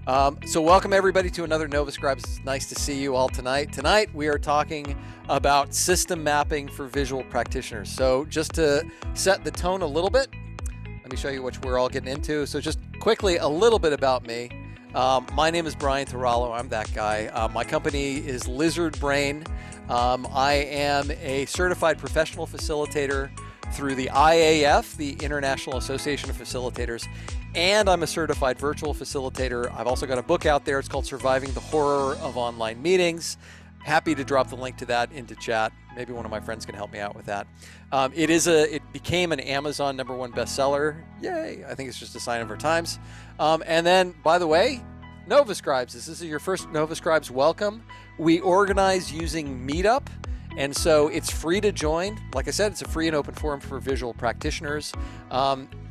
So welcome everybody to another Nova Scribes. It's nice to see you all tonight. Tonight we are talking about system mapping for visual practitioners. So just to set the tone a little bit, let me show you what we're all getting into. So just quickly, a little bit about me. My name is Brian Tarallo. I'm that guy. My company is Lizard Brain. I am a certified professional facilitator through the IAF, the International Association of Facilitators, and I'm a certified virtual facilitator. I've also got a book out there. It's called Surviving the Horror of Online Meetings. Happy to drop the link to that into chat. Maybe one of my friends can help me out with that. It became an Amazon #1 bestseller. Yay! I think it's just a sign of our times. And then, by the way, Nova Scribes. This is your first Nova Scribes. Welcome. We organize using Meetup. And so it's free to join. Like I said, it's a free and open forum for visual practitioners.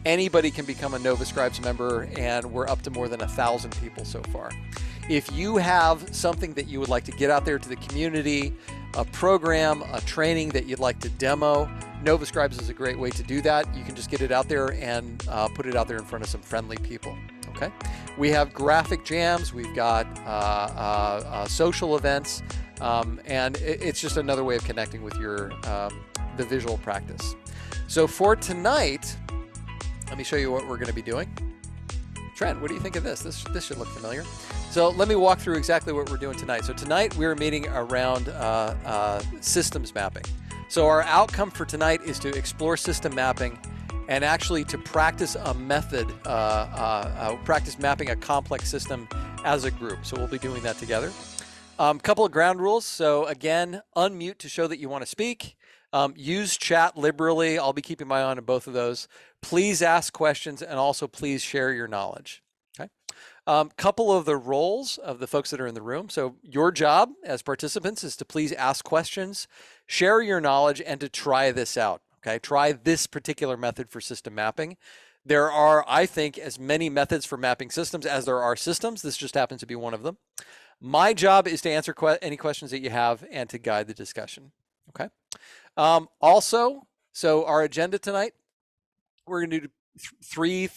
Anybody can become a Nova Scribes member, and we're up to more than 1,000 people so far. If you have something that you would like to get out there to the community, a program, a training that you'd like to demo, Nova Scribes is a great way to do that. You can just get it out there and put it out there in front of some friendly people. Okay. We have graphic jams. We've got social events. And it's just another way of connecting with the visual practice. So for tonight, let me show you what we're going to be doing. Trent, what do you think of this? This should look familiar. So let me walk through exactly what we're doing tonight. So tonight we're meeting around systems mapping. So our outcome for tonight is to explore system mapping and actually to practice a method, practice mapping a complex system as a group. So we'll be doing that together. Couple of ground rules. So again, unmute to show that you want to speak. Use chat liberally. I'll be keeping my eye on both of those. Please ask questions and also please share your knowledge. Okay. Couple of the roles of the folks that are in the room. So your job as participants is to please ask questions, share your knowledge, and to try this out. Okay. Try this particular method for system mapping. There are, I think, as many methods for mapping systems as there are systems. This just happens to be one of them. My job is to answer any questions that you have and to guide the discussion. Okay. Also, so our agenda tonight, we're going to do three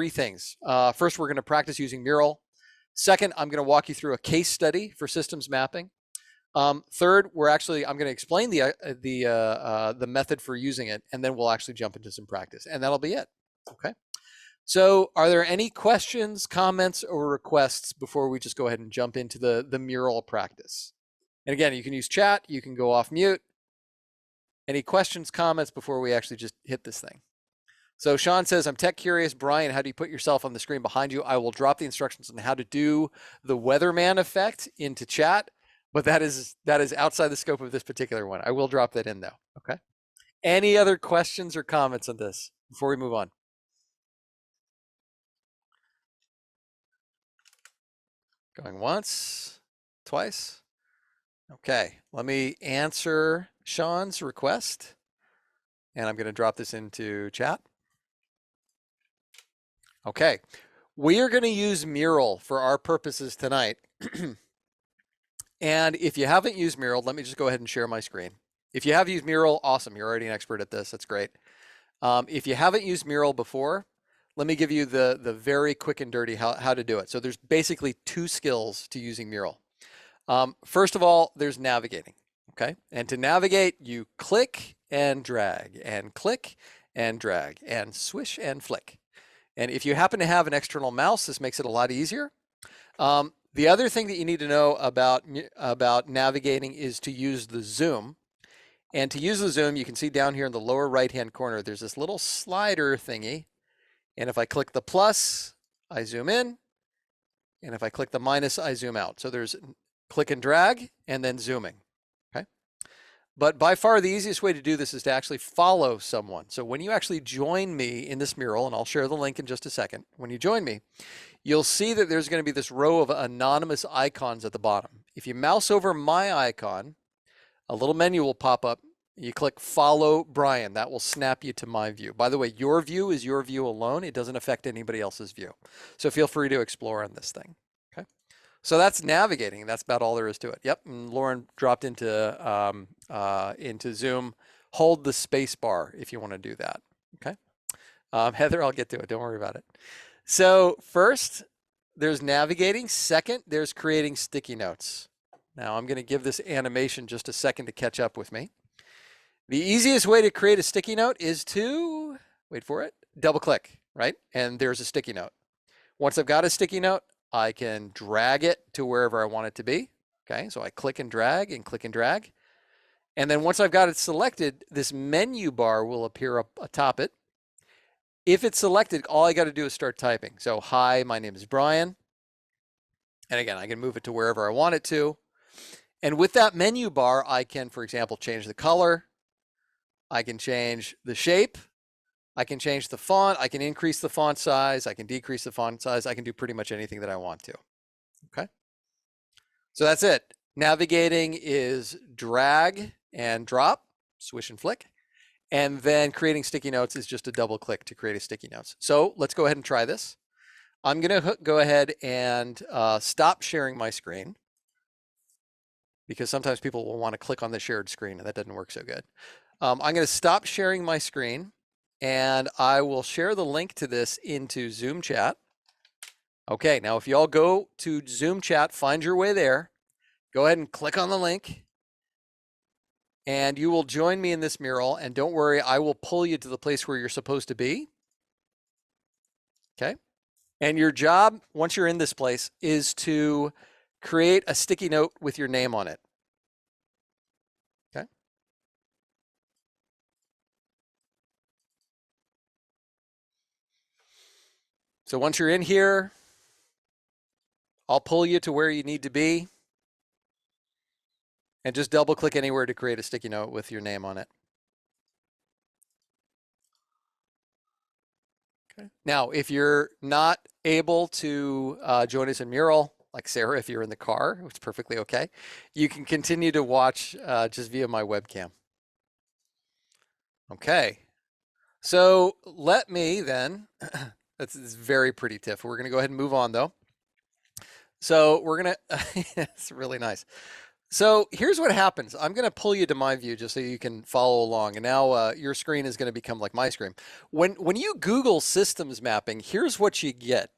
things. First, we're going to practice using Mural. Second, I'm going to walk you through a case study for systems mapping. Third, I'm going to explain the method for using it, and then we'll actually jump into some practice, and that'll be it. Okay. So are there any questions, comments, or requests before we just go ahead and jump into the Mural practice? And again, you can use chat, you can go off mute. Any questions, comments before we actually just hit this thing? So Sean says, I'm tech curious. Brian, how do you put yourself on the screen behind you? I will drop the instructions on how to do the weatherman effect into chat, but that is outside the scope of this particular one. I will drop that in though, okay? Any other questions or comments on this before we move on? Going once, twice. Okay, let me answer Sean's request, and I'm going to drop this into chat. Okay, we are going to use Mural for our purposes tonight. And if you haven't used Mural, let me just go ahead and share my screen. If you have used Mural, awesome, you're already an expert at this. That's great. If you haven't used Mural before, let me give you the very quick and dirty how to do it. So there's basically two skills to using Mural. First of all, there's navigating, okay? And to navigate, you click and drag and click and drag and swish and flick. And if you happen to have an external mouse, this makes it a lot easier. The other thing that you need to know about navigating is to use the zoom. And to use the zoom, you can see down here in the lower right-hand corner, there's this little slider thingy. And if I click the plus, I zoom in. And if I click the minus, I zoom out. So there's click and drag and then zooming, okay? But by far the easiest way to do this is to actually follow someone. So when you actually join me in this Mural, and I'll share the link in just a second, when you join me, you'll see that there's going to be this row of anonymous icons at the bottom. If you mouse over my icon, a little menu will pop up. You click follow Brian. That will snap you to my view. By the way, your view is your view alone. It doesn't affect anybody else's view. So feel free to explore on this thing. Okay. So that's navigating. That's about all there is to it. Yep. And Lauren dropped into Zoom. Hold the space bar if you want to do that. Okay. Heather, I'll get to it. Don't worry about it. So first, there's navigating. Second, there's creating sticky notes. Now I'm going to give this animation just a second to catch up with me. The easiest way to create a sticky note is to, wait for it, double click, right? And there's a sticky note. Once I've got a sticky note, I can drag it to wherever I want it to be. Okay, so I click and drag and click and drag. And then once I've got it selected, this menu bar will appear up atop it. If it's selected, all I got to do is start typing. So, hi, my name is Brian. And again, I can move it to wherever I want it to. And with that menu bar, I can, for example, change the color. I can change the shape. I can change the font. I can increase the font size. I can decrease the font size. I can do pretty much anything that I want to. Okay. So that's it. Navigating is drag and drop, swish and flick. And then creating sticky notes is just a double click to create a sticky notes. So let's go ahead and try this. I'm going to go ahead and stop sharing my screen, because sometimes people will want to click on the shared screen and that doesn't work so good. I'm going to stop sharing my screen and I will share the link to this into Zoom chat. Okay, now if you all go to Zoom chat, find your way there, go ahead and click on the link and you will join me in this mural. And don't worry, I will pull you to the place where you're supposed to be. Okay. And your job, once you're in this place, is to create a sticky note with your name on it. Okay. So once you're in here, I'll pull you to where you need to be. And just double click anywhere to create a sticky note with your name on it. Okay. Now, if you're not able to join us in Mural, like Sarah, if you're in the car, it's perfectly okay. You can continue to watch just via my webcam. Okay. So let me then, that's very pretty, Tiff. We're going to go ahead and move on though. So we're going to, it's really nice. So here's what happens. I'm going to pull you to my view just so you can follow along. And now your screen is going to become like my screen. When you Google systems mapping, here's what you get.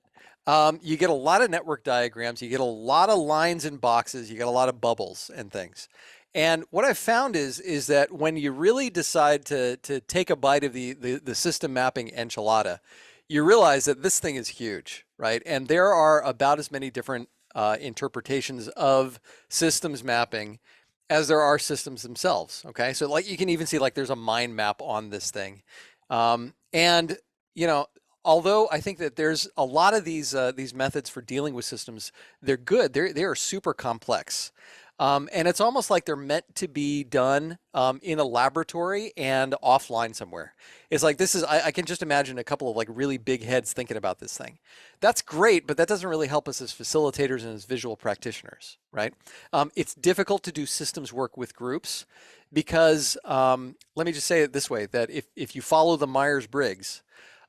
You get a lot of network diagrams. You get a lot of lines and boxes. You get a lot of bubbles and things. And what I've found is that when you really decide to take a bite of the system mapping enchilada, you realize that this thing is huge, right? And there are about as many different interpretations of systems mapping as there are systems themselves. Okay, so like you can even see like there's a mind map on this thing, and you know, although I think that there's a lot of these methods for dealing with systems, they're good. They are super complex. And it's almost like they're meant to be done in a laboratory and offline somewhere. It's like this is, I can just imagine a couple of like really big heads thinking about this thing. That's great, but that doesn't really help us as facilitators and as visual practitioners, right? It's difficult to do systems work with groups because, let me just say it this way, that if you follow the Myers-Briggs,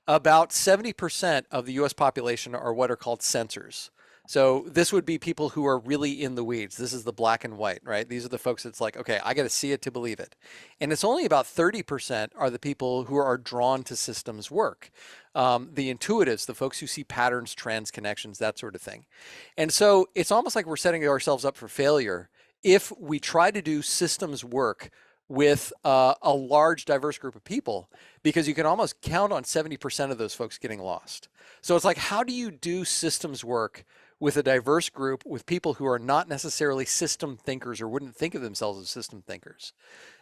about 70% of the US population are what are called sensors. So this would be people who are really in the weeds. This is the black and white, right? These are the folks that's like, okay, I got to see it to believe it. And it's only about 30% are the people who are drawn to systems work. The intuitives, the folks who see patterns, trends, connections, that sort of thing. And so it's almost like we're setting ourselves up for failure if we try to do systems work with a large diverse group of people, because you can almost count on 70% of those folks getting lost. So it's like, how do you do systems work with a diverse group with people who are not necessarily system thinkers or wouldn't think of themselves as system thinkers?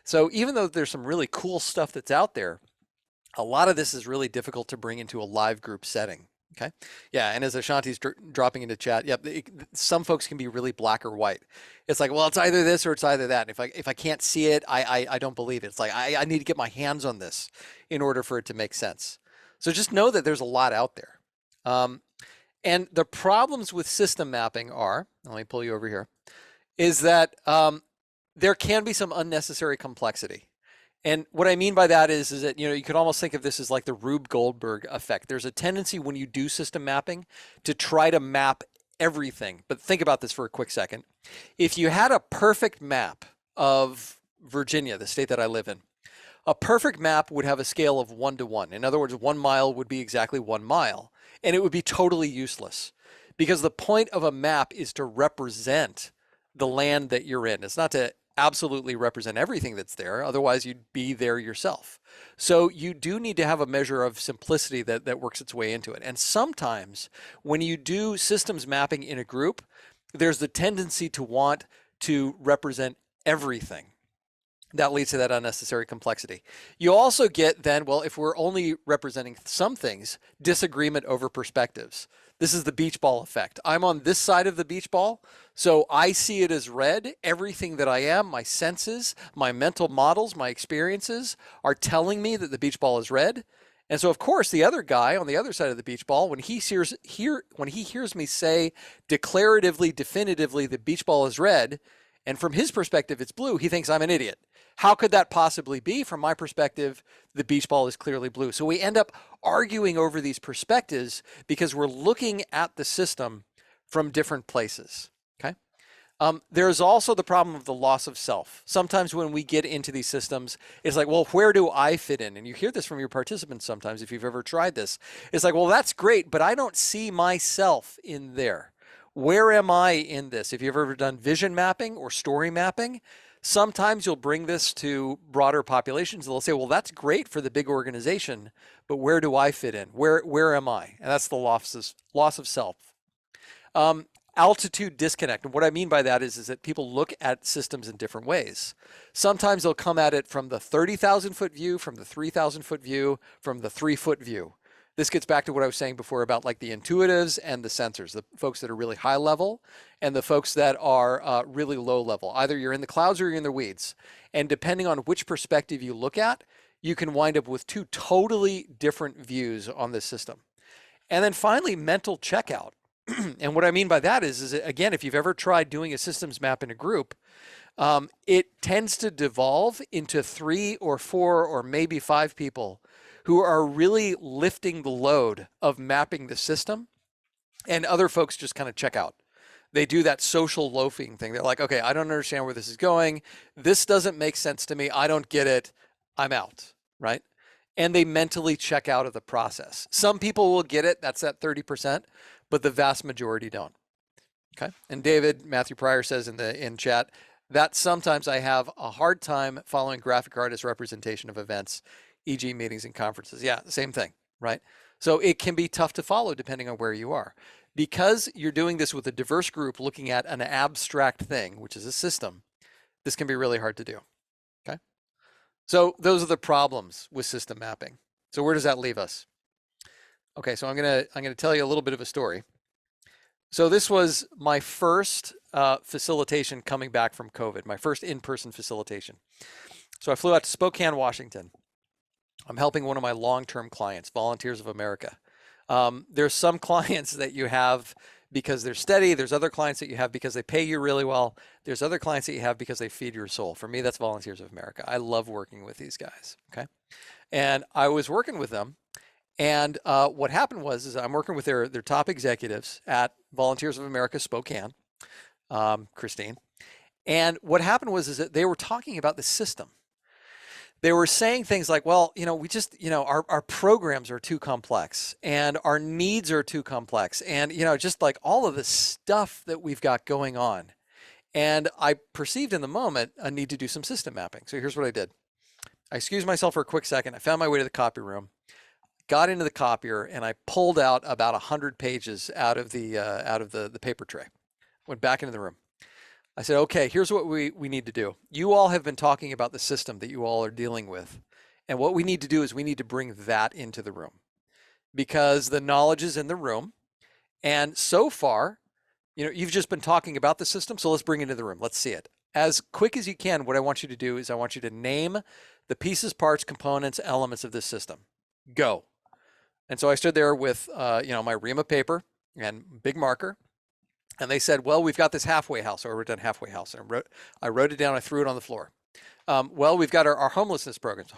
So even though there's some really cool stuff that's out there, a lot of this is really difficult to bring into a live group setting. Okay. Yeah. And as Ashanti's dropping into chat, yep, some folks can be really black or white. It's like, well, it's either this or it's either that. And if I can't see it, I don't believe it. It's like, I need to get my hands on this in order for it to make sense. So just know that there's a lot out there. And the problems with system mapping are, let me pull you over here, is that there can be some unnecessary complexity. And what I mean by that is that, you know, you could almost think of this as like the Rube Goldberg effect. There's a tendency when you do system mapping to try to map everything. But think about this for a quick second. If you had a perfect map of Virginia, the state that I live in, a perfect map would have a scale of 1 to 1. In other words, 1 mile would be exactly 1 mile, and it would be totally useless because the point of a map is to represent the land that you're in. It's not to absolutely represent everything that's there. Otherwise, you'd be there yourself. So you do need to have a measure of simplicity that works its way into it. And sometimes when you do systems mapping in a group, there's the tendency to want to represent everything. That leads to that unnecessary complexity. You also get then, well, if we're only representing some things, disagreement over perspectives. This is the beach ball effect. I'm on this side of the beach ball, so I see it as red. Everything that I am, my senses, my mental models, my experiences are telling me that the beach ball is red. And so, of course, the other guy on the other side of the beach ball, when he hears me say declaratively, definitively, the beach ball is red, and from his perspective it's blue, he thinks I'm an idiot. How could that possibly be? From my perspective, the beach ball is clearly blue. So we end up arguing over these perspectives because we're looking at the system from different places. Okay. There's also the problem of the loss of self. Sometimes when we get into these systems, it's like, well, where do I fit in? And you hear this from your participants sometimes if you've ever tried this. It's like, well, that's great, but I don't see myself in there. Where am I in this? If you've ever done vision mapping or story mapping, sometimes you'll bring this to broader populations. They'll say, well, that's great for the big organization, but where do I fit in? Where am I? And that's the loss of self. Altitude disconnect. And what I mean by that is that people look at systems in different ways. Sometimes they'll come at it from the 30,000 foot view, from the 3,000 foot view, from the 3-foot view. This gets back to what I was saying before about like the intuitives and the sensors, the folks that are really high level and the folks that are really low level. Either you're in the clouds or you're in the weeds. And depending on which perspective you look at, you can wind up with two totally different views on this system. And then finally, mental checkout. And what I mean by that is again, if you've ever tried doing a systems map in a group, it tends to devolve into 3 or 4 or maybe 5 people who are really lifting the load of mapping the system, and other folks just kind of check out. They do that social loafing thing. They're like, okay, I don't understand where this is going. This doesn't make sense to me. I don't get it. I'm out, right? And they mentally check out of the process. Some people will get it. That's that 30%, but the vast majority don't. Okay. And Matthew Pryor says in chat that sometimes I have a hard time following graphic artist representation of events, e.g. meetings and conferences. Yeah, same thing, right? So it can be tough to follow depending on where you are. Because you're doing this with a diverse group looking at an abstract thing, which is a system, this can be really hard to do, okay? So those are the problems with system mapping. So where does that leave us? Okay, so I'm gonna tell you a little bit of a story. So this was my first facilitation coming back from COVID, my first in-person facilitation. So I flew out to Spokane, Washington. I'm helping one of my long-term clients, Volunteers of America. There's some clients that you have because they're steady. There's other clients that you have because they pay you really well. There's other clients that you have because they feed your soul. For me, that's Volunteers of America. I love working with these guys, okay? And I was working with them, and what happened was I'm working with their top executives at Volunteers of America, Spokane, Christine. And what happened was that they were talking about the system. They were saying things like, well, we just, our programs are too complex and our needs are too complex. And, just like all of the stuff that we've got going on. And I perceived in the moment a need to do some system mapping. So here's what I did. I excused myself for a quick second. I found my way to the copy room, got into the copier, and I pulled out about 100 pages out of the paper tray. Went back into the room. I said, okay, here's what we need to do. You all have been talking about the system that you all are dealing with. And what we need to do is we need to bring that into the room because the knowledge is in the room. And so far, you've just been talking about the system. So let's bring it into the room. Let's see it. As quick as you can, what I want you to do is I want you to name the pieces, parts, components, elements of this system. Go. And so I stood there with, my ream of paper and big marker. And they said, well, we've got this halfway house. So I wrote down halfway house. And I wrote it down. I threw it on the floor. Well, we've got our homelessness programs.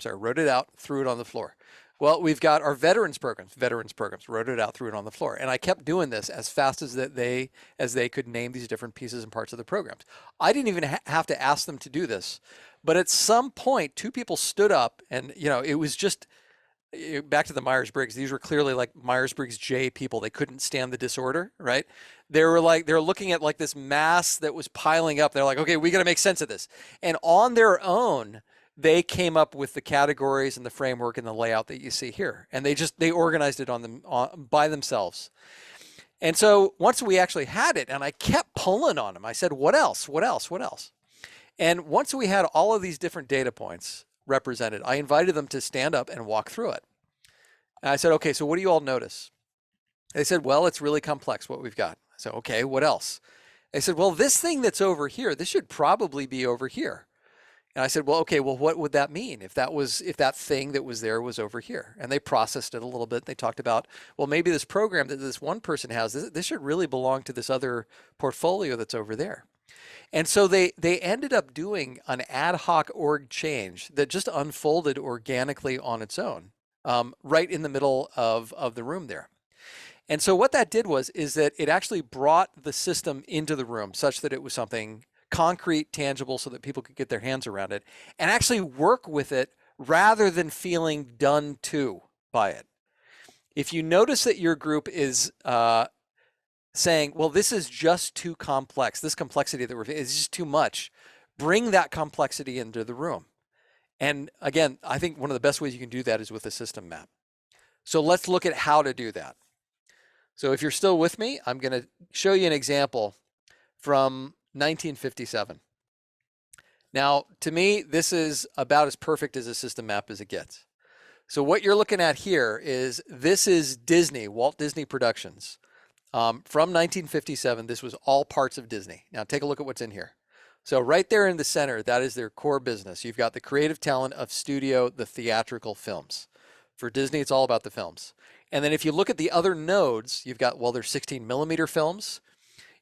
So I wrote it out, threw it on the floor. Well, we've got our veterans programs. Wrote it out, threw it on the floor. And I kept doing this as fast as they could name these different pieces and parts of the programs. I didn't even have to ask them to do this. But at some point, 2 people stood up and, it was just, back to the Myers-Briggs, these were clearly like Myers-Briggs J people. They couldn't stand the disorder, right? They're looking at like this mass that was piling up. They're like, okay, we got to make sense of this. And on their own, they came up with the categories and the framework and the layout that you see here. And they organized it by themselves. And so once we actually had it, and I kept pulling on them, I said, what else? What else? What else? And once we had all of these different data points represented, I invited them to stand up and walk through it. And I said, okay, so what do you all notice? They said, well, it's really complex what we've got. I said, okay, what else? They said, well, this thing that's over here, this should probably be over here. And I said, well, okay, well, what would that mean if that thing that was there was over here? And they processed it a little bit. They talked about, well, maybe this program that this one person has, this should really belong to this other portfolio that's over there. And so they ended up doing an ad hoc org change that just unfolded organically on its own, right in the middle of the room there. And so what that did is that it actually brought the system into the room such that it was something concrete, tangible, so that people could get their hands around it and actually work with it rather than feeling done to by it. If you notice that your group is saying, well, this is just too complex, this complexity that is just too much, bring that complexity into the room. And again, I think one of the best ways you can do that is with a system map. So let's look at how to do that. So if you're still with me, I'm going to show you an example from 1957. Now, to me, this is about as perfect as a system map as it gets. So what you're looking at here this is Disney, Walt Disney Productions. From 1957, this was all parts of Disney. Now take a look at what's in here. So right there in the center, that is their core business. You've got the creative talent of studio, the theatrical films. For Disney, it's all about the films. And then if you look at the other nodes, you've got, well, there's 16mm films.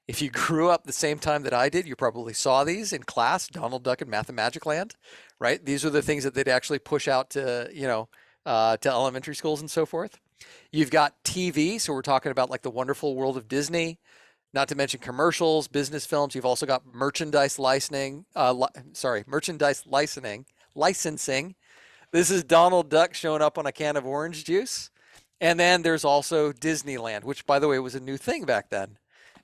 If you grew up the same time that I did, you probably saw these in class, Donald Duck and Mathmagic Land, right? These are the things that they'd actually push out to, to elementary schools and so forth. You've got TV, so we're talking about like the Wonderful World of Disney, not to mention commercials, business films. You've also got merchandise licensing. This is Donald Duck showing up on a can of orange juice. And then there's also Disneyland, which, by the way, was a new thing back then.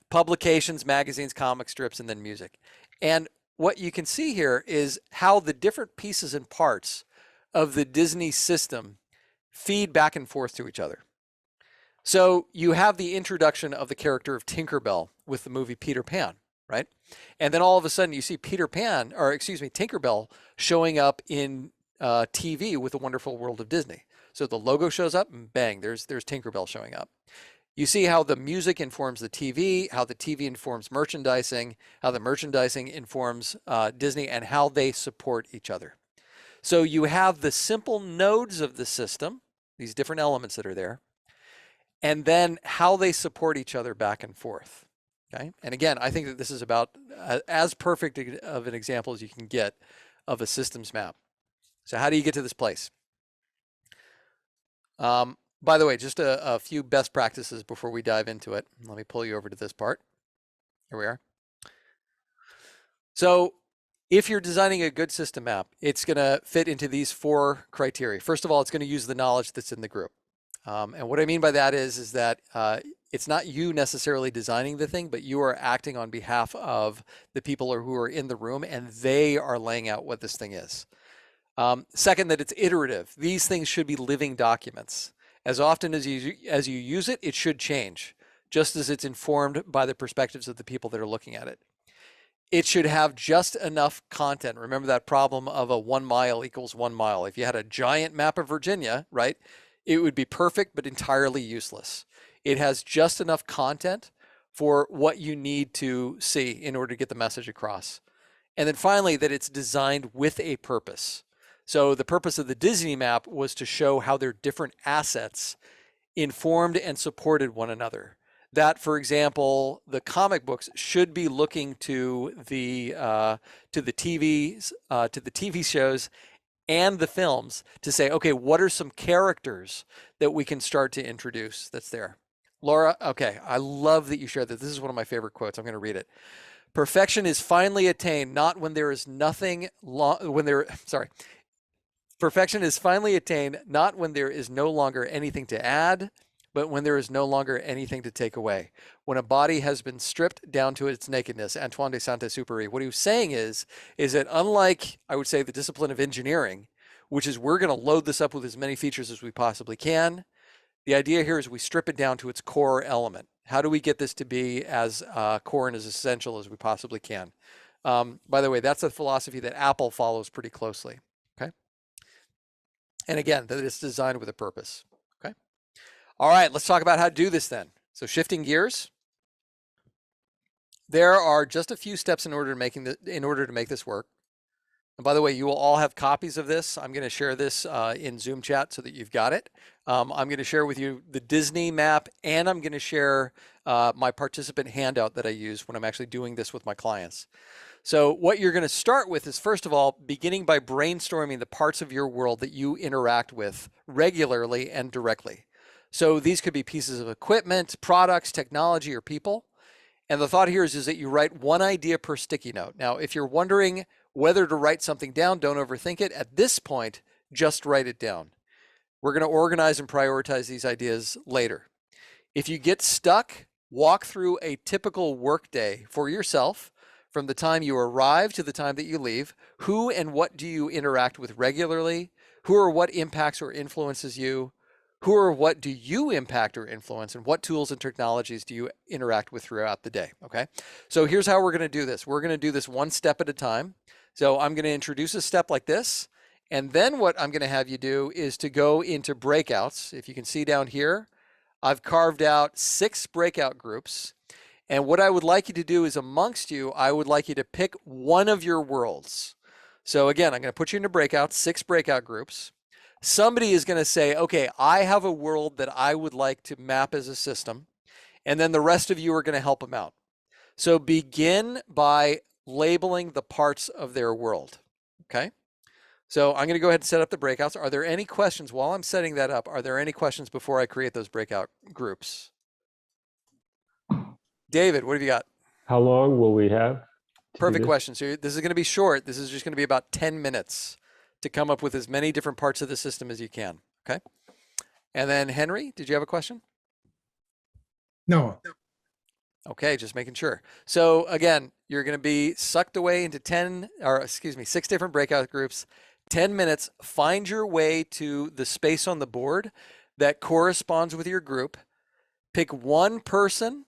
Publications, magazines, comic strips, and then music. And what you can see here is how the different pieces and parts of the Disney system feed back and forth to each other. So you have the introduction of the character of Tinkerbell with the movie Peter Pan, right? And then all of a sudden you see Tinkerbell showing up in TV with the Wonderful World of Disney. So the logo shows up and bang, there's Tinkerbell showing up. You see how the music informs the TV, how the TV informs merchandising, how the merchandising informs Disney, and how they support each other. So you have the simple nodes of the system, these different elements that are there, and then how they support each other back and forth. Okay. And again, I think that this is about as perfect of an example as you can get of a systems map. So how do you get to this place? By the way, just a few best practices before we dive into it. Let me pull you over to this part. Here we are. So if you're designing a good system map, it's going to fit into these 4 criteria. First of all, it's going to use the knowledge that's in the group. And what I mean by that is that it's not you necessarily designing the thing, but you are acting on behalf of the people who are in the room, and they are laying out what this thing is. Second, that it's iterative. These things should be living documents. As often as you use it, it should change, just as it's informed by the perspectives of the people that are looking at it. It should have just enough content. Remember that problem of a 1 mile equals 1 mile. If you had a giant map of Virginia, right, it would be perfect, but entirely useless. It has just enough content for what you need to see in order to get the message across. And then finally, that it's designed with a purpose. So the purpose of the Disney map was to show how their different assets informed and supported one another. That, for example, the comic books should be looking to the TV shows and the films to say, okay, what are some characters that we can start to introduce that's there? Laura, okay, I love that you shared that. This is one of my favorite quotes. I'm going to read it. Perfection is finally attained, not when there is nothing Perfection is finally attained not when there is no longer anything to add, but when there is no longer anything to take away. When a body has been stripped down to its nakedness, Antoine de Saint-Exupéry, what he was saying is that unlike, I would say, the discipline of engineering, which is we're going to load this up with as many features as we possibly can, the idea here is we strip it down to its core element. How do we get this to be as core and as essential as we possibly can? By the way, that's a philosophy that Apple follows pretty closely. Okay. And again, that it's designed with a purpose. Okay. All right, let's talk about how to do this then. So shifting gears, there are just a few steps in order to make this work. And by the way, you will all have copies of this. I'm going to share this in Zoom chat so that you've got it. I'm going to share with you the Disney map, and I'm going to share my participant handout that I use when I'm actually doing this with my clients. So what you're going to start with is, first of all, beginning by brainstorming the parts of your world that you interact with regularly and directly. So these could be pieces of equipment, products, technology, or people. And the thought here is that you write one idea per sticky note. Now, if you're wondering whether to write something down, don't overthink it. At this point, just write it down. We're going to organize and prioritize these ideas later. If you get stuck, walk through a typical workday for yourself from the time you arrive to the time that you leave. Who and what do you interact with regularly? Who or what impacts or influences you? Who or what do you impact or influence, and what tools and technologies do you interact with throughout the day? Okay, so here's how we're going to do this. We're going to do this one step at a time. So I'm going to introduce a step like this, and then what I'm going to have you do is to go into breakouts. If you can see down here, I've carved out 6 breakout groups. And what I would like you to do is, amongst you, I would like you to pick one of your worlds. So again, I'm going to put you into breakouts, 6 breakout groups. Somebody is going to say, okay, I have a world that I would like to map as a system. And then the rest of you are going to help them out. So begin by labeling the parts of their world. Okay. So I'm going to go ahead and set up the breakouts. Are there any questions while I'm setting that up? Are there any questions before I create those breakout groups? David, what have you got? How long will we have? Perfect question. So this is going to be short. This is just going to be about 10 minutes to come up with as many different parts of the system as you can. Okay. And then Henry, did you have a question? No. Okay, just making sure. So again, you're going to be sucked away into 6 different breakout groups, 10 minutes. Find your way to the space on the board that corresponds with your group. Pick one person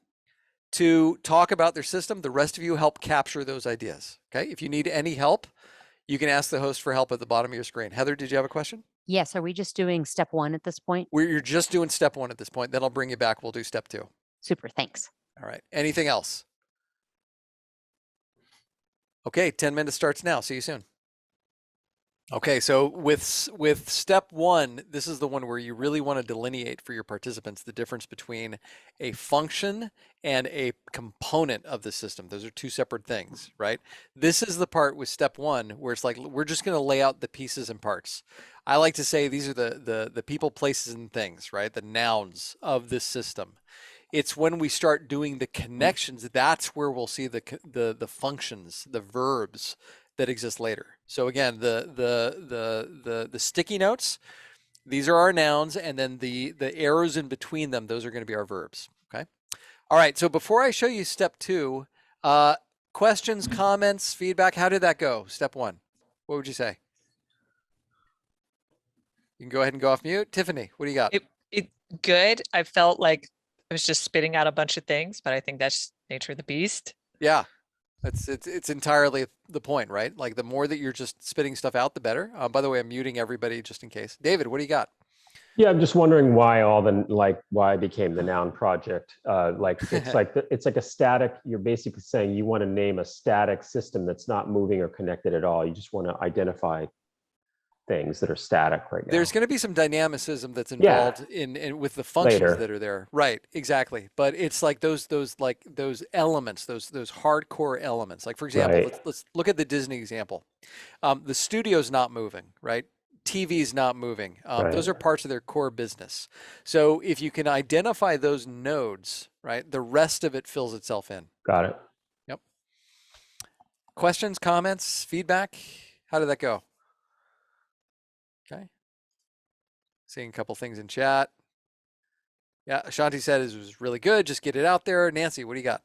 to talk about their system. The rest of you help capture those ideas. Okay. If you need any help, you can ask the host for help at the bottom of your screen. Heather, did you have a question? Yes. Are we just doing step 1 at this point? You're just doing step 1 at this point. Then I'll bring you back. We'll do step 2. Super. Thanks. All right. Anything else? Okay. 10 minutes starts now. See you soon. Okay. So with step 1, this is the one where you really want to delineate for your participants the difference between a function and a component of the system. Those are 2 separate things, right? This is the part with step 1 where it's like, we're just going to lay out the pieces and parts. I like to say these are the people, places, and things, right? The nouns of this system. It's when we start doing the connections, that's where we'll see the functions, the verbs that exist later. So again, the sticky notes, these are our nouns, and then the arrows in between them, those are going to be our verbs. Okay. All right. So before I show you step 2, questions, comments, feedback, how did that go? Step 1. What would you say? You can go ahead and go off mute. Tiffany, what do you got? It good. I felt like I was just spitting out a bunch of things, but I think that's nature of the beast. Yeah. It's entirely the point, right? Like the more that you're just spitting stuff out, the better. By the way, I'm muting everybody just in case. David, what do you got? Yeah, I'm just wondering why why I became the noun project. It's like a static. You're basically saying you want to name a static system that's not moving or connected at all. You just want to identify things that are static right now. There's going to be some dynamicism that's involved in with the functions Later. that are there. Right, exactly. But it's like those elements, those hardcore elements. Like for example, Right. let's look at the Disney example. The studio's not moving, right? TV's not moving. Right. Those are parts of their core business. So if you can identify those nodes, right, the rest of it fills itself in. Got it. Yep. Questions, comments, feedback? How did that go? Seeing a couple things in chat. Yeah, Ashanti said it was really good. Just get it out there. Nancy, what do you got?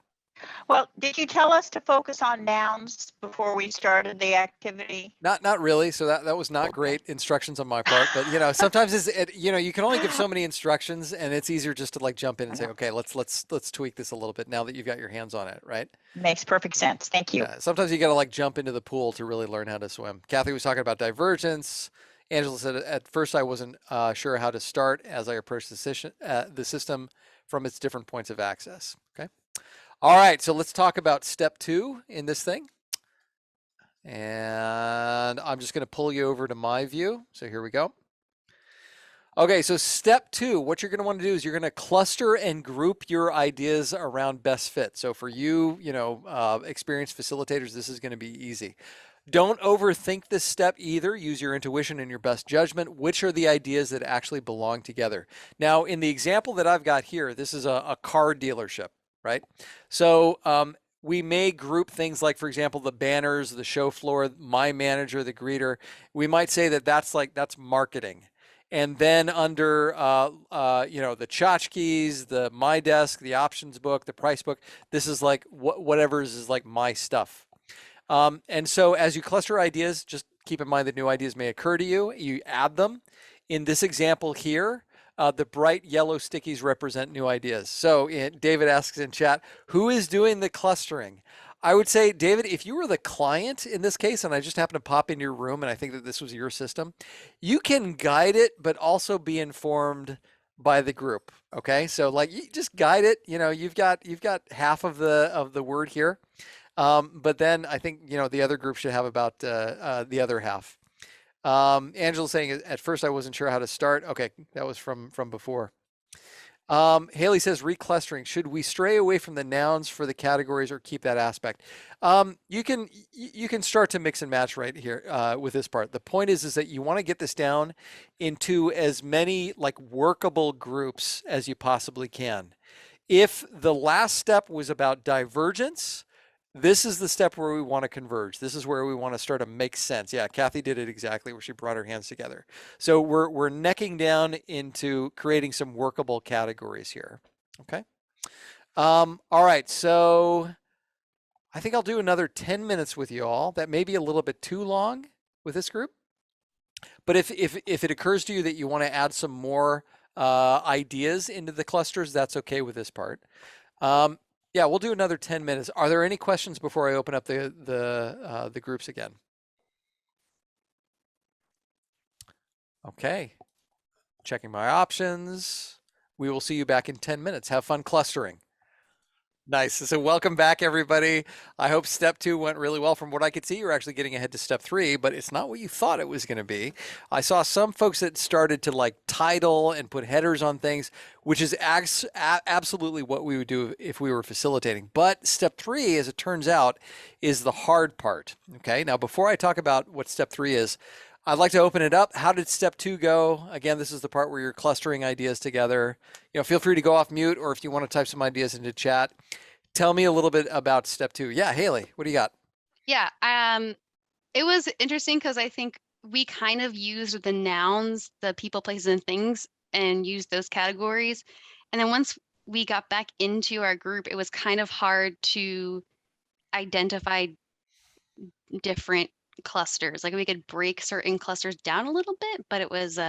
Well, did you tell us to focus on nouns before we started the activity? Not really. So that was not great instructions on my part. But you know, sometimes you can only give so many instructions, and it's easier just to like jump in and say, okay, let's tweak this a little bit now that you've got your hands on it, right? Makes perfect sense. Thank you. Yeah, sometimes you got to like jump into the pool to really learn how to swim. Kathy was talking about divergence. Angela said, at first I wasn't sure how to start as I approached the system from its different points of access. Okay. All right, so let's talk about step 2 in this thing. And I'm just going to pull you over to my view. So here we go. Okay, so step 2, what you're going to want to do is you're going to cluster and group your ideas around best fit. So for you, experienced facilitators, this is going to be easy. Don't overthink this step either. Use your intuition and your best judgment. Which are the ideas that actually belong together? Now, in the example that I've got here, this is a car dealership, right? So we may group things like, for example, the banners, the show floor, my manager, the greeter. We might say that that's marketing. And then under, the tchotchkes, the my desk, the options book, the price book, this is like whatever's is like my stuff. And so as you cluster ideas, just keep in mind that new ideas may occur to you. You add them. In this example here, the bright yellow stickies represent new ideas. So David asks in chat, who is doing the clustering? I would say, David, if you were the client in this case, and I just happened to pop in your room and I think that this was your system, you can guide it, but also be informed by the group. Okay. So like you just guide it, you've got half of the word here. But then I think, the other group should have about the other half. Angela's saying, at first I wasn't sure how to start. Okay, that was from before. Haley says, reclustering. Should we stray away from the nouns for the categories or keep that aspect? You can start to mix and match right here with this part. The point is that you want to get this down into as many like workable groups as you possibly can. If the last step was about divergence, this is the step where we want to converge. This is where we want to start to make sense. Yeah, Kathy did it exactly where she brought her hands together. So we're necking down into creating some workable categories here. Okay. All right. So I think I'll do another 10 minutes with you all. That may be a little bit too long with this group. But if it occurs to you that you want to add some more ideas into the clusters, that's okay with this part. Yeah, we'll do another 10 minutes. Are there any questions before I open up the groups again? Okay, checking my options. We will see you back in 10 minutes. Have fun clustering. Nice. So welcome back, everybody. I hope step 2 went really well. From what I could see, you're actually getting ahead to step 3, but it's not what you thought it was going to be. I saw some folks that started to like title and put headers on things, which is absolutely what we would do if we were facilitating. But step 3, as it turns out, is the hard part. Okay. Now, before I talk about what step 3 is, I'd like to open it up. How did step 2 go? Again, this is the part where you're clustering ideas together. Feel free to go off mute, or if you want to type some ideas into chat, tell me a little bit about step 2. Yeah, Haley, what do you got? Yeah, it was interesting because I think we kind of used the nouns, the people, places, and things, and used those categories. And then once we got back into our group, it was kind of hard to identify different clusters. Like we could break certain clusters down a little bit, but it was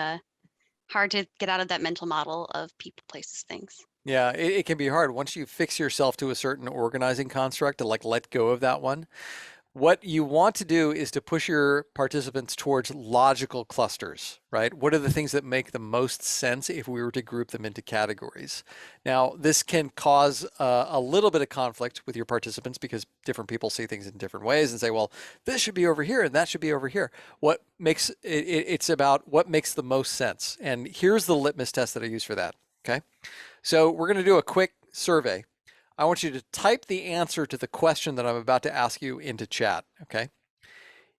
hard to get out of that mental model of people, places, things. Yeah, it can be hard once you fix yourself to a certain organizing construct to like let go of that one. What you want to do is to push your participants towards logical clusters, right? What are the things that make the most sense if we were to group them into categories? Now, this can cause a little bit of conflict with your participants because different people see things in different ways and say, well, this should be over here and that should be over here. What makes it's about what makes the most sense. And here's the litmus test that I use for that, okay? So we're going to do a quick survey. I want you to type the answer to the question that I'm about to ask you into chat, okay?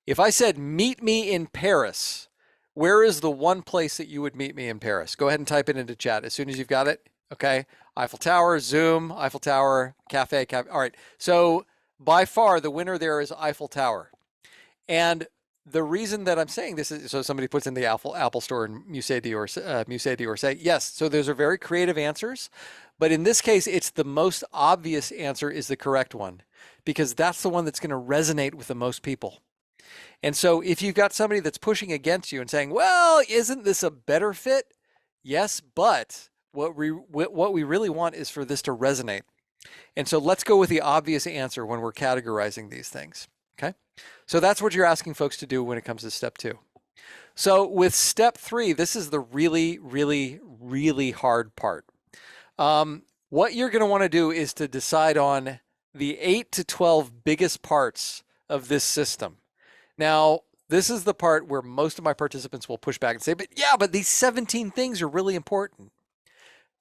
If I said, meet me in Paris, where is the one place that you would meet me in Paris? Go ahead and type it into chat as soon as you've got it, okay? Eiffel Tower, Zoom, Eiffel Tower, cafe. All right, so by far the winner there is Eiffel Tower. And the reason that I'm saying this is so somebody puts in the Apple Store and Musée yes. So those are very creative answers, but in this case, it's the most obvious answer is the correct one because that's the one that's going to resonate with the most people. And so if you've got somebody that's pushing against you and saying, well, isn't this a better fit? Yes, but what we really want is for this to resonate. And so let's go with the obvious answer when we're categorizing these things. Okay. So that's what you're asking folks to do when it comes to step 2. So with step 3, this is the really, really, really hard part. What you're going to want to do is to decide on the 8 to 12 biggest parts of this system. Now, this is the part where most of my participants will push back and say, but yeah, but these 17 things are really important.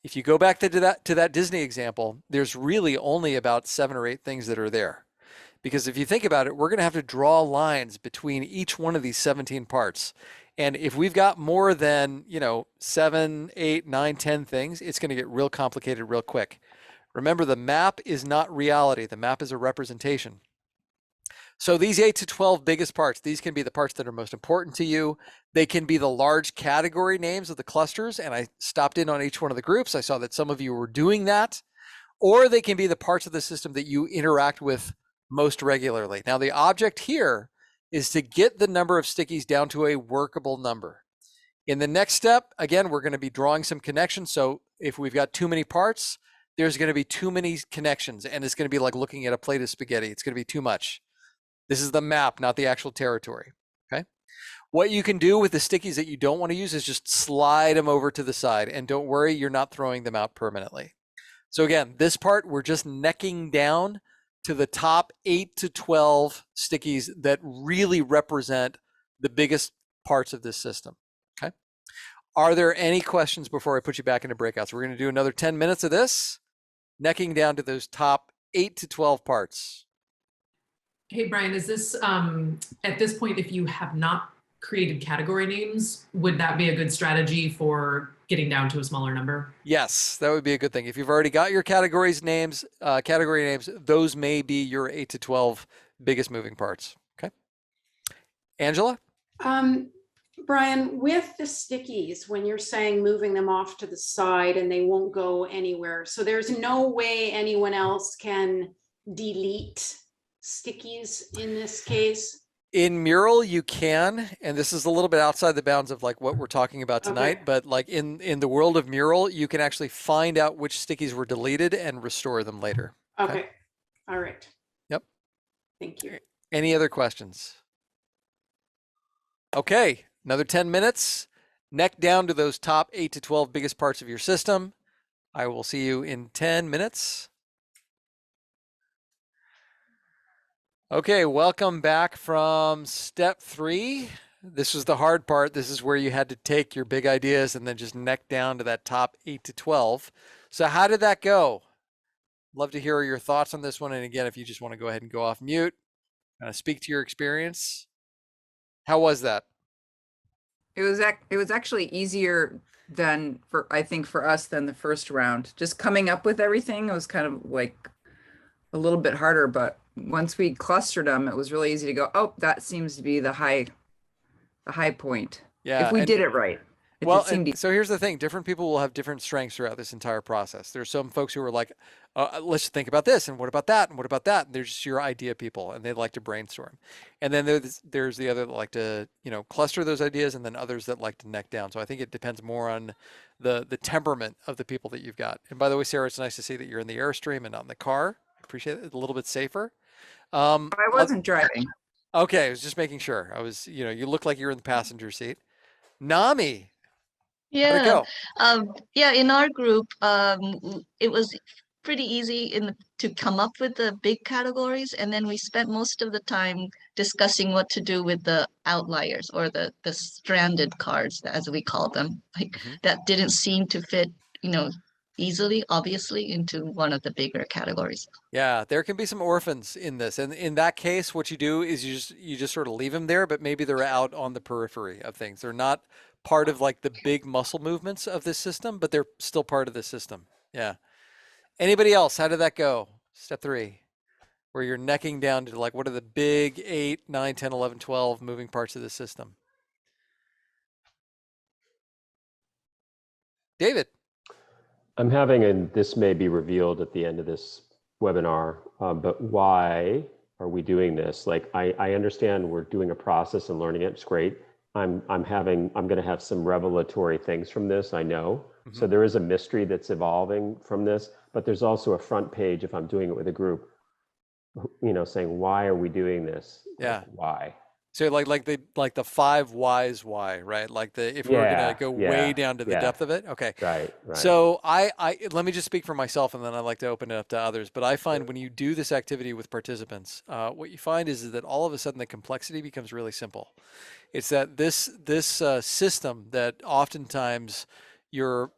If you go back to that Disney example, there's really only about 7 or 8 things that are there. Because if you think about it, we're going to have to draw lines between each one of these 17 parts. And if we've got more than, 7, 8, 9, 10 things, it's going to get real complicated real quick. Remember, the map is not reality. The map is a representation. So these 8 to 12 biggest parts, these can be the parts that are most important to you. They can be the large category names of the clusters. And I stopped in on each one of the groups. I saw that some of you were doing that. Or they can be the parts of the system that you interact with most regularly. Now, the object here is to get the number of stickies down to a workable number. In the next step, again, we're going to be drawing some connections. So if we've got too many parts, there's going to be too many connections, and it's going to be like looking at a plate of spaghetti. It's going to be too much. This is the map, not the actual territory. Okay. What you can do with the stickies that you don't want to use is just slide them over to the side, and don't worry, you're not throwing them out permanently. So again, this part, we're just necking down to the top 8 to 12 stickies that really represent the biggest parts of this system. Okay. Are there any questions before I put you back into breakouts? We're going to do another 10 minutes of this, necking down to those top 8 to 12 parts. Hey, Brian, is this, at this point, if you have not created category names, would that be a good strategy for getting down to a smaller number? Yes, that would be a good thing. If you've already got your category names, those may be your 8 to 12 biggest moving parts. Okay. Angela? Brian, with the stickies, when you're saying moving them off to the side and they won't go anywhere, so there's no way anyone else can delete stickies in this case? In Mural, you can, and this is a little bit outside the bounds of like what we're talking about tonight, Okay. but like in the world of Mural, you can actually find out which stickies were deleted and restore them later. Okay. All right. Yep. Thank you. Any other questions? Okay, another 10 minutes. Neck down to those top 8 to 12 biggest parts of your system. I will see you in 10 minutes. Okay, welcome back from step 3. This was the hard part. This is where you had to take your big ideas and then just neck down to that top 8 to 12. So how did that go? Love to hear your thoughts on this one. And again, if you just want to go ahead and go off mute, speak to your experience. How was that? It was actually easier than I think for us than the first round. Just coming up with everything, it was kind of like a little bit harder, but once we clustered them, it was really easy to go, oh, that seems to be the high point. Yeah. If we did it right. So here's the thing. Different people will have different strengths throughout this entire process. There's some folks who are like, let's think about this. And what about that? And what about that? And they're just your idea people and they like to brainstorm. And then there's the other that like to, cluster those ideas, and then others that like to neck down. So I think it depends more on the temperament of the people that you've got. And by the way, Sarah, it's nice to see that you're in the Airstream and not in the car. I appreciate it. A little bit safer. I wasn't driving. Okay. I was just making sure. I was, you look like you're in the passenger seat. Nami. How'd it go? In our group, it was pretty easy to come up with the big categories, and then we spent most of the time discussing what to do with the outliers or the stranded cards, as we call them, that didn't seem to fit, easily, obviously, into one of the bigger categories. Yeah, there can be some orphans in this, and in that case, what you do is you just sort of leave them there, but maybe they're out on the periphery of things. They're not part of like the big muscle movements of this system, but they're still part of the system. Yeah. Anybody else? How did that go? Step 3. where you're necking down to like, what are the big 8, 9, 10, 11, 12 moving parts of the system? David. I'm having, and this may be revealed at the end of this webinar, but why are we doing this? Like, I understand we're doing a process and learning it. It's great. I'm going to have some revelatory things from this, I know. So there is a mystery that's evolving from this, but there's also a front page if I'm doing it with a group, you know, saying, why are we doing this? Yeah. Like, why? So like the 5 whys why, right? Like if we're gonna go way down to the depth of it. Okay. Right. So I let me just speak for myself, and then I'd like to open it up to others. But I find when you do this activity with participants, what you find is that all of a sudden the complexity becomes really simple. It's that this system that oftentimes your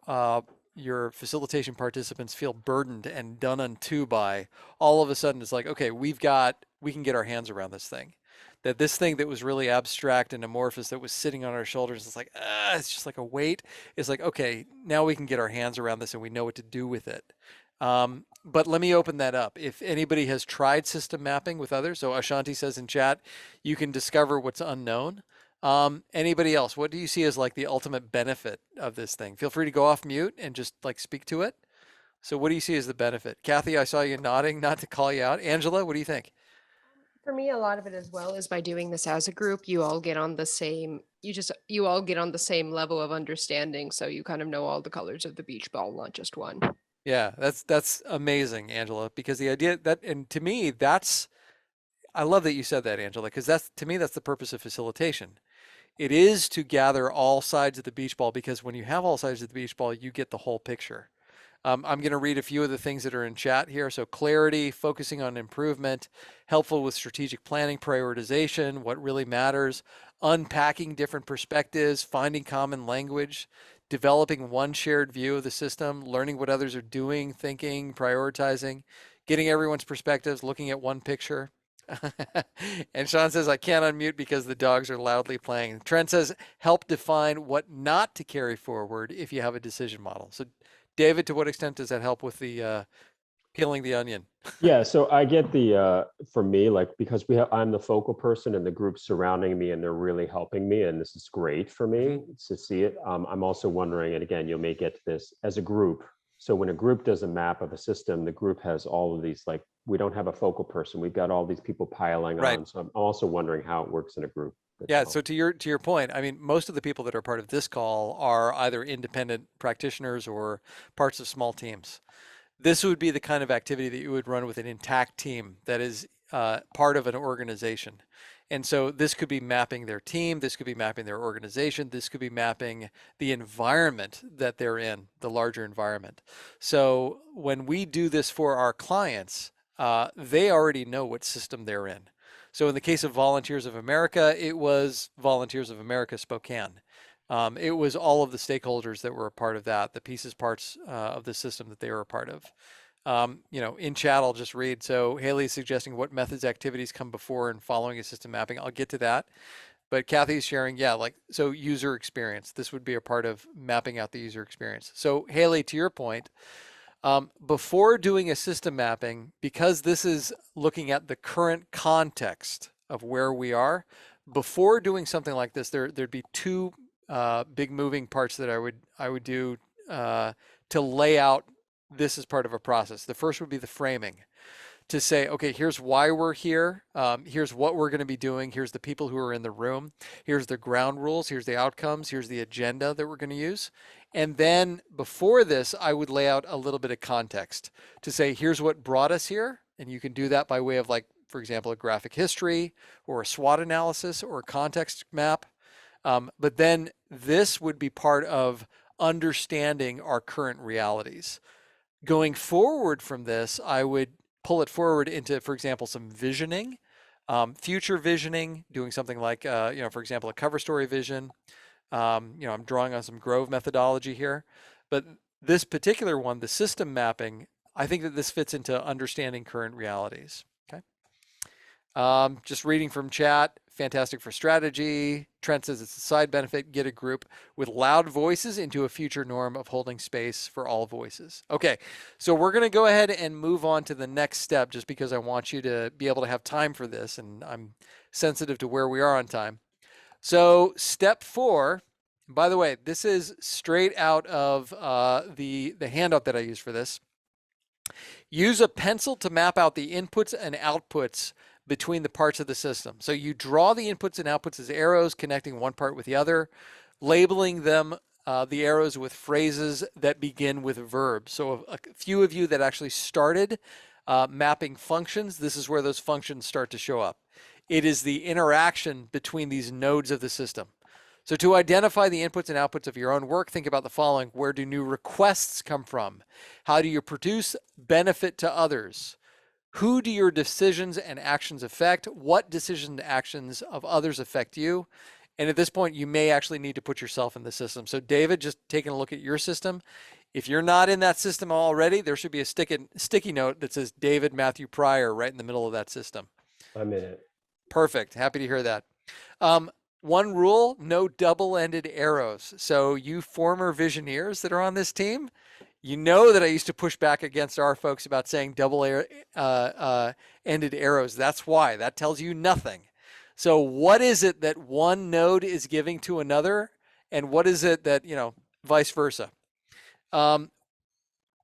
facilitation participants feel burdened and done unto by, all of a sudden it's like, okay, we can get our hands around this thing. That this thing that was really abstract and amorphous that was sitting on our shoulders, it's like, it's just like a weight. It's like, okay, now we can get our hands around this and we know what to do with it. But let me open that up. If anybody has tried system mapping with others, so Ashanti says in chat, you can discover what's unknown. Anybody else, what do you see as like the ultimate benefit of this thing? Feel free to go off mute and just like speak to it. So what do you see as the benefit? Kathy, I saw you nodding, not to call you out. Angela, what do you think? For me, a lot of it as well is by doing this as a group, you all get on the same, you all get on the same level of understanding. So you kind of know all the colors of the beach ball, not just one. Yeah, that's amazing, Angela, because the idea that, and to me, I love that you said that, Angela, because to me, that's the purpose of facilitation. It is to gather all sides of the beach ball, because when you have all sides of the beach ball, you get the whole picture. I'm going to read a few of the things that are in chat here. So clarity, focusing on improvement, helpful with strategic planning, prioritization, what really matters, unpacking different perspectives, finding common language, developing one shared view of the system, learning what others are doing, thinking, prioritizing, getting everyone's perspectives, looking at one picture. And Sean says, I can't unmute because the dogs are loudly playing. Trent says, help define what not to carry forward if you have a decision model. So David, to what extent does that help with the peeling the onion? Yeah, so I get for me, like, because I'm the focal person and the group surrounding me and they're really helping me, and this is great for me to see it. I'm also wondering, and again, you may get to this as a group. So when a group does a map of a system, the group has all of these, like, we don't have a focal person. We've got all these people piling on. So I'm also wondering how it works in a group. Yeah, so to your point, I mean, most of the people that are part of this call are either independent practitioners or parts of small teams. This would be the kind of activity that you would run with an intact team that is part of an organization. And so this could be mapping their team, this could be mapping their organization, this could be mapping the environment that they're in, the larger environment. So when we do this for our clients, they already know what system they're in. So in the case of Volunteers of America, it was Volunteers of America Spokane. It was all of the stakeholders that were a part of that, the pieces, parts of the system that they were a part of. You know, in chat, I'll just read. So Haley is suggesting what methods, activities come before and following a system mapping. I'll get to that. But Kathy's sharing, yeah, like, so user experience. This would be a part of mapping out the user experience. So Haley, to your point, before doing a system mapping, because this is looking at the current context of where we are, before doing something like this, there'd be two big moving parts that I would do to lay out this as part of a process. The first would be the framing, to say, okay, here's why we're here. Here's what we're going to be doing. Here's the people who are in the room. Here's the ground rules. Here's the outcomes. Here's the agenda that we're going to use. And then before this, I would lay out a little bit of context to say, here's what brought us here. And you can do that by way of, like, for example, a graphic history or a SWOT analysis or a context map. But then this would be part of understanding our current realities. Going forward from this, I would pull it forward into, for example, some visioning, future visioning, doing something like, you know, for example, a cover story vision. You know, I'm drawing on some Grove methodology here, but this particular one, the system mapping, I think that this fits into understanding current realities. Okay. Just reading from chat, fantastic for strategy. Trent says it's a side benefit. Get a group with loud voices into a future norm of holding space for all voices. Okay, so we're going to go ahead and move on to the next step just because I want you to be able to have time for this, and I'm sensitive to where we are on time. So step 4, by the way, this is straight out of the handout that I use for this. Use a pencil to map out the inputs and outputs between the parts of the system. So you draw the inputs and outputs as arrows connecting one part with the other, labeling them, the arrows, with phrases that begin with verbs. So a few of you that actually started mapping functions, this is where those functions start to show up. It is the interaction between these nodes of the system. So to identify the inputs and outputs of your own work, think about the following. Where do new requests come from? How do you produce benefit to others? Who do your decisions and actions affect? What decisions and actions of others affect you? And at this point, you may actually need to put yourself in the system. So David, just taking a look at your system. If you're not in that system already, there should be a sticky note that says David Matthew Pryor right in the middle of that system. I'm in it. Perfect. Happy to hear that. One rule, no double-ended arrows. So you former Visioneers that are on this team, you know that I used to push back against our folks about saying double-ended arrows. That's why. That tells you nothing. So what is it that one node is giving to another, and what is it that, vice versa?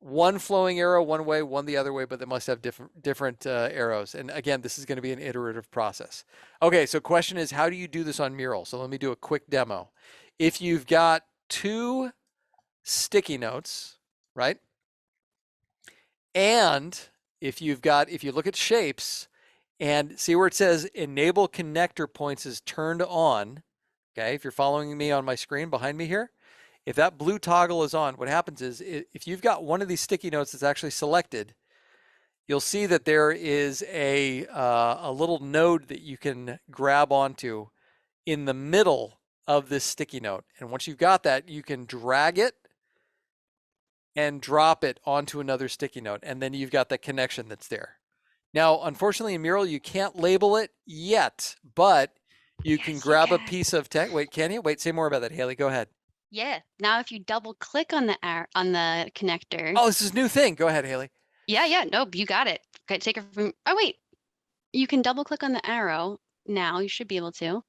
One flowing arrow one way, one the other way, but they must have different arrows. And again, this is going to be an iterative process. Okay, so question is, how do you do this on Mural? So let me do a quick demo. If you've got 2 sticky notes, right? And if you look at shapes and see where it says enable connector points is turned on, okay, if you're following me on my screen behind me here, if that blue toggle is on, what happens is if you've got one of these sticky notes that's actually selected, you'll see that there is a little node that you can grab onto in the middle of this sticky note. And once you've got that, you can drag it and drop it onto another sticky note. And then you've got that connection that's there. Now, unfortunately in Mural, you can't label it yet, but you can grab a piece of text. Wait, can you? Wait, say more about that, Haley. Go ahead. Yeah. Now, if you double click on the connector. Oh, this is a new thing. Go ahead, Haley. Yeah. Nope. You got it. Okay, take it from. Oh, wait. You can double click on the arrow. Now you should be able to.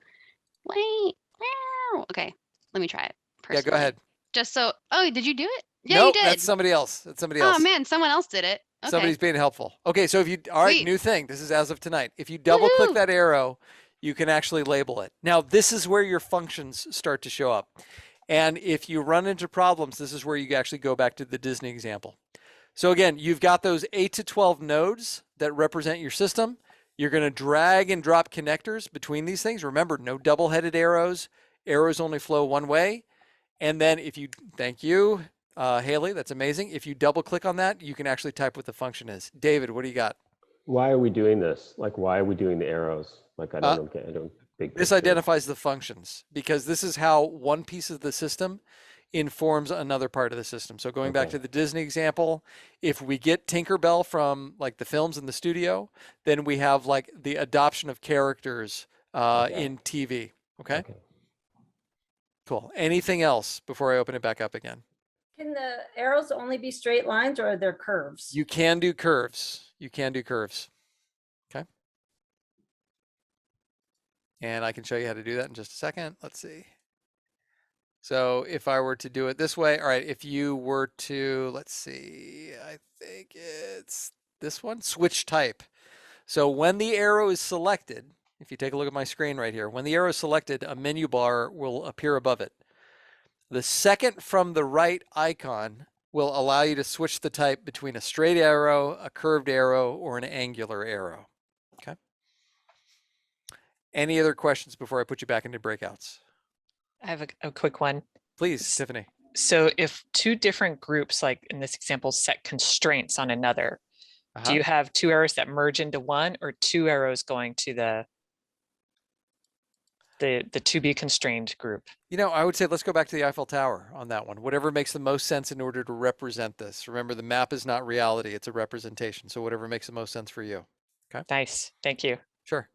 Wait. Wow. Okay. Let me try it. Yeah, go ahead. Just so. Oh, did you do it? Yeah, nope, you did. That's somebody else. That's somebody else. Oh man, someone else did it. Okay. Somebody's being helpful. Okay, so if you, all right, Sweet. new thing. This is as of tonight. If you double click that arrow, you can actually label it. Now, this is where your functions start to show up. And if you run into problems, this is where you actually go back to the Disney example. So again, you've got those 8 to 12 nodes that represent your system. You're going to drag and drop connectors between these things. Remember, no double-headed arrows. Arrows only flow one way. And then if you, thank you, Haley, that's amazing. If you double click on that, you can actually type what the function is. David, what do you got? Why are we doing this? Like, why are we doing the arrows? Like, I don't big This picture. identifies the functions because this is how one piece of the system informs another part of the system. So going back to the Disney example, if we get Tinkerbell from like the films in the studio, then we have like the adoption of characters in TV. Okay? Cool. Anything else before I open it back up again? Can the arrows only be straight lines or are there curves? You can do curves. You can do curves. Okay. And I can show you how to do that in just a second. Let's see. So if I were to do it this way, all right, if you were to, let's see, I think it's this one, switch type. So when the arrow is selected, if you take a look at my screen right here, when the arrow is selected, a menu bar will appear above it. The second from the right icon will allow you to switch the type between a straight arrow, a curved arrow, or an angular arrow. Okay. Any other questions before I put you back into breakouts? I have a quick one. Please, Tiffany. So if 2 different groups, like in this example, set constraints on another, do you have 2 arrows that merge into one or 2 arrows going to the to be constrained group? You know, I would say let's go back to the Eiffel Tower on that one. Whatever makes the most sense in order to represent this. Remember, the map is not reality, it's a representation. So whatever makes the most sense for you. Okay. Nice. Thank you. Sure.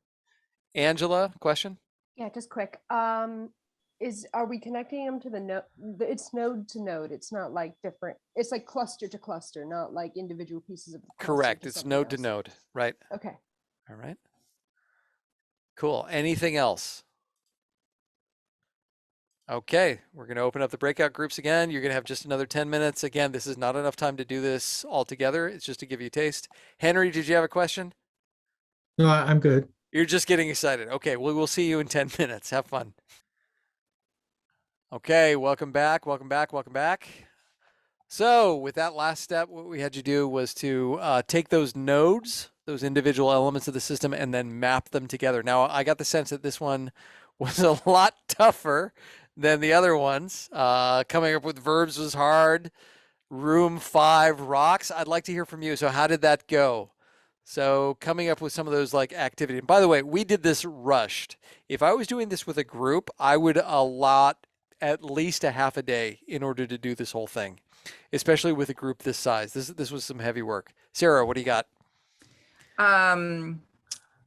Angela, question? Yeah, just quick. Are we connecting them to the node? It's node to node. It's not like different. It's like cluster to cluster, not like individual pieces of the cluster Correct. to It's something node to else. node, right? Okay. All right. Cool. Anything else? Okay, we're going to open up the breakout groups again. You're going to have just another 10 minutes. Again, this is not enough time to do this all together. It's just to give you a taste. Henry, did you have a question? No, I'm good. You're just getting excited. Okay, well, we'll see you in 10 minutes. Have fun. Okay, welcome back, welcome back, welcome back. So with that last step, what we had you do was to take those nodes, those individual elements of the system, and then map them together. Now, I got the sense that this one was a lot tougher than the other ones. Coming up with verbs was hard. Room 5 rocks. I'd like to hear from you. So how did that go? So coming up with some of those like activity. And by the way, we did this rushed. If I was doing this with a group, I would allot at least a half a day in order to do this whole thing, especially with a group this size. This was some heavy work. Sarah, what do you got?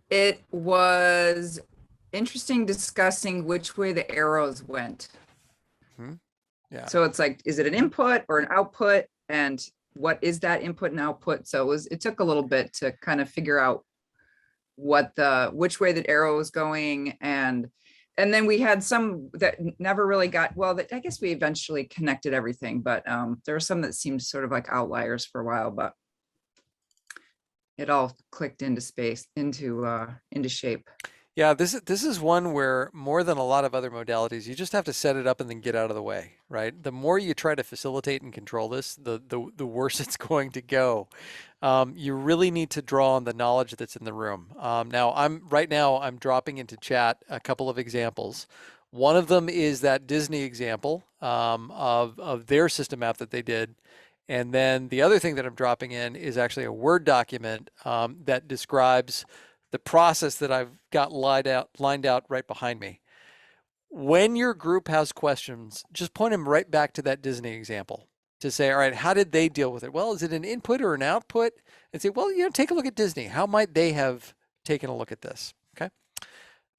It was interesting discussing which way the arrows went. Yeah. So it's like, is it an input or an output? And what is that input and output? So it took a little bit to kind of figure out which way the arrow was going. And then we had some that never really got, well, I guess we eventually connected everything, but there were some that seemed sort of like outliers for a while, but it all clicked into shape. Yeah, this is one where more than a lot of other modalities, you just have to set it up and then get out of the way, right? The more you try to facilitate and control this, the worse it's going to go. You really need to draw on the knowledge that's in the room. Now I'm dropping into chat a couple of examples. One of them is that Disney example of their system map that they did. And then the other thing that I'm dropping in is actually a Word document that describes the process that I've got lined out right behind me. When your group has questions, just point them right back to that Disney example to say, all right, how did they deal with it? Well, is it an input or an output? And say, well, take a look at Disney. How might they have taken a look at this? Okay.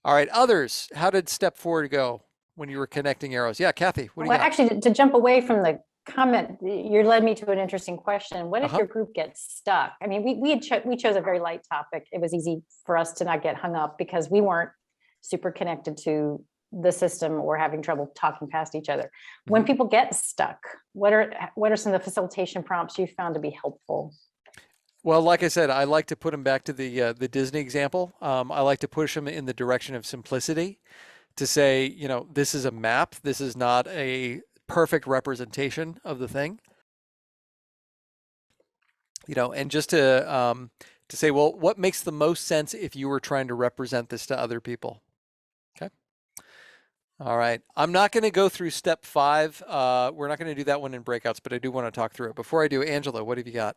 All right. Others, how did step 4 go when you were connecting arrows? Yeah, Kathy, what do you got? Actually, to jump away from the comment, you led me to an interesting question. What if your group gets stuck? I mean, we chose a very light topic. It was easy for us to not get hung up because we weren't super connected to the system or having trouble talking past each other. When people get stuck, what are some of the facilitation prompts you found to be helpful? Well, like I said, I like to put them back to the Disney example. I like to push them in the direction of simplicity to say, this is a map. This is not a perfect representation of the thing, and just to say, well, what makes the most sense if you were trying to represent this to other people? Okay. All right. I'm not going to go through step 5. We're not going to do that one in breakouts, but I do want to talk through it. Before I do, Angela, what have you got?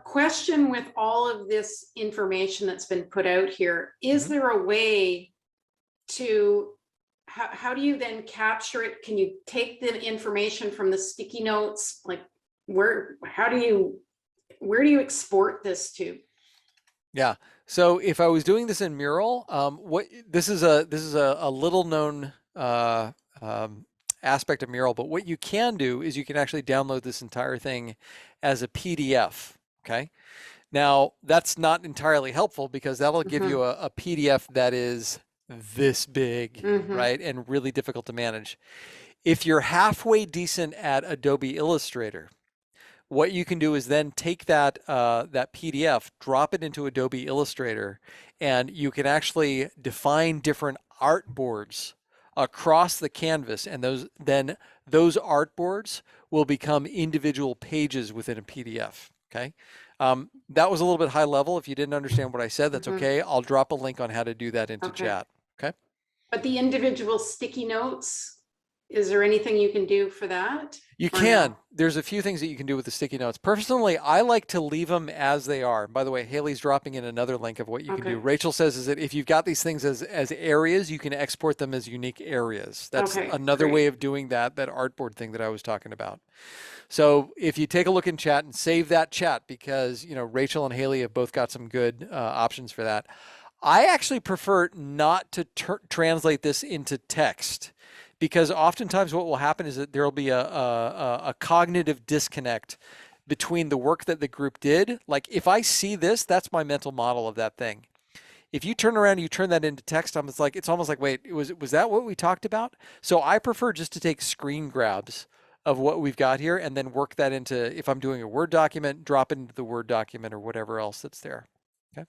Question with all of this information that's been put out here, is there a way to how do you then capture it? Can you take the information from the sticky notes? Like where do you export this to? Yeah. So if I was doing this in Mural, this is a little known aspect of Mural, but what you can do is you can actually download this entire thing as a PDF. Okay. Now that's not entirely helpful because that'll give you a PDF that is this big, right? And really difficult to manage. If you're halfway decent at Adobe Illustrator, what you can do is then take that PDF, drop it into Adobe Illustrator, and you can actually define different artboards across the canvas, and those artboards will become individual pages within a PDF. Okay. That was a little bit high level. If you didn't understand what I said, that's okay. I'll drop a link on how to do that into chat. Okay. But the individual sticky notes, is there anything you can do for that? You can. There's a few things that you can do with the sticky notes. Personally, I like to leave them as they are. By the way, Haley's dropping in another link of what you can do. Rachel says is that if you've got these things as areas, you can export them as unique areas. That's another way of doing that artboard thing that I was talking about. So if you take a look in chat and save that chat, because Rachel and Haley have both got some good options for that. I actually prefer not to translate this into text, because oftentimes what will happen is that there will be a cognitive disconnect between the work that the group did. Like if I see this, that's my mental model of that thing. If you turn around and you turn that into text, it's almost like, wait, was that what we talked about? So I prefer just to take screen grabs of what we've got here and then work that into, if I'm doing a Word document, drop it into the Word document or whatever else that's there. Okay.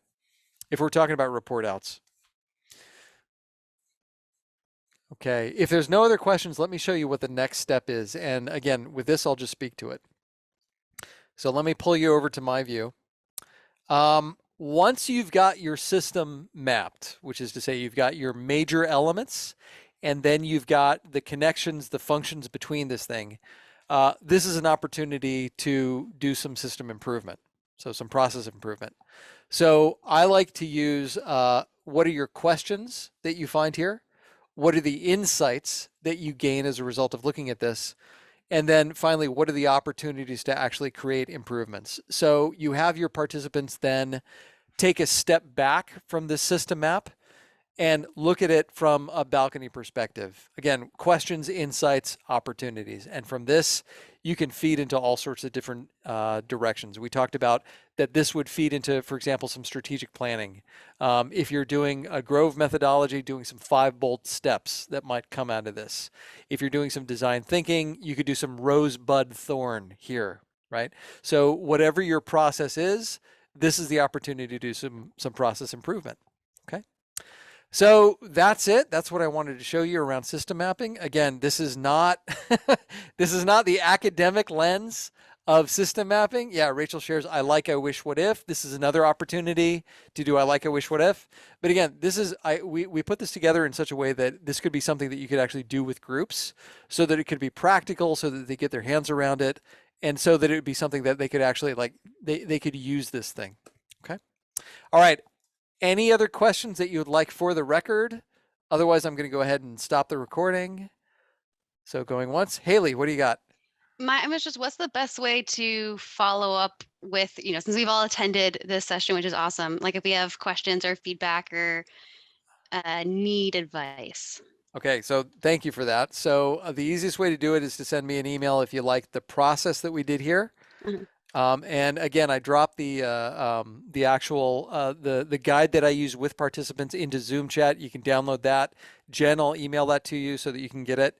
If we're talking about report outs. Okay. If there's no other questions, let me show you what the next step is. And again, with this, I'll just speak to it. So let me pull you over to my view. Once you've got your system mapped, which is to say you've got your major elements, and then you've got the connections, the functions between this thing, this is an opportunity to do some system improvement. So some process improvement. So I like to use, what are your questions that you find here? What are the insights that you gain as a result of looking at this? And then finally, what are the opportunities to actually create improvements? So you have your participants then take a step back from the system map and look at it from a balcony perspective. Again, questions, insights, opportunities. And from this, you can feed into all sorts of different directions. We talked about that this would feed into, for example, some strategic planning. If you're doing a Grove methodology, doing some 5 bold steps that might come out of this. If you're doing some design thinking, you could do some rosebud thorn here, right? So whatever your process is, this is the opportunity to do some process improvement. Okay. So that's it. That's what I wanted to show you around system mapping. Again, this is not this is not the academic lens of system mapping. Yeah, Rachel shares I like, I wish, what if. This is another opportunity to do I like, I wish, what if. But again, this is we put this together in such a way that this could be something that you could actually do with groups, so that it could be practical, so that they get their hands around it, and so that it would be something that they could actually they could use this thing. Okay. All right. Any other questions that you would like for the record? Otherwise, I'm going to go ahead and stop the recording. So going once. Haley, what do you got? My was just, what's the best way to follow up with, since we've all attended this session, which is awesome. Like if we have questions or feedback or need advice. Okay, so thank you for that. So the easiest way to do it is to send me an email if you like the process that we did here. Mhm. And again, I dropped the actual the guide that I use with participants into Zoom chat. You can download that. Jen, I'll email that to you so that you can get it.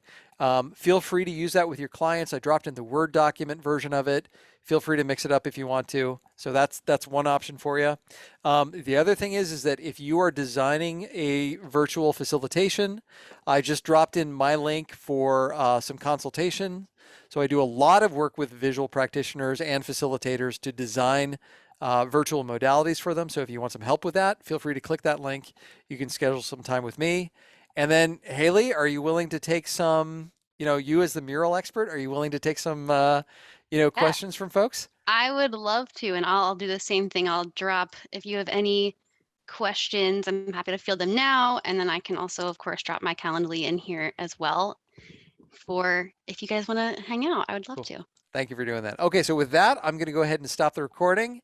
Feel free to use that with your clients. I dropped in the Word document version of it. Feel free to mix it up if you want to. So that's one option for you. The other thing is that if you are designing a virtual facilitation, I just dropped in my link for some consultation. So I do a lot of work with visual practitioners and facilitators to design virtual modalities for them. So if you want some help with that, feel free to click that link. You can schedule some time with me. And then Haley, are you willing to take some, you as the mural expert, are you willing to take some, questions from folks? I would love to, and I'll do the same thing. I'll drop, if you have any questions, I'm happy to field them now. And then I can also, of course, drop my Calendly in here as well for if you guys want to hang out. I would love to. Thank you for doing that. Okay, so with that, I'm going to go ahead and stop the recording.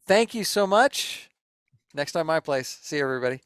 Thank you so much. Next time, my place. See you, everybody.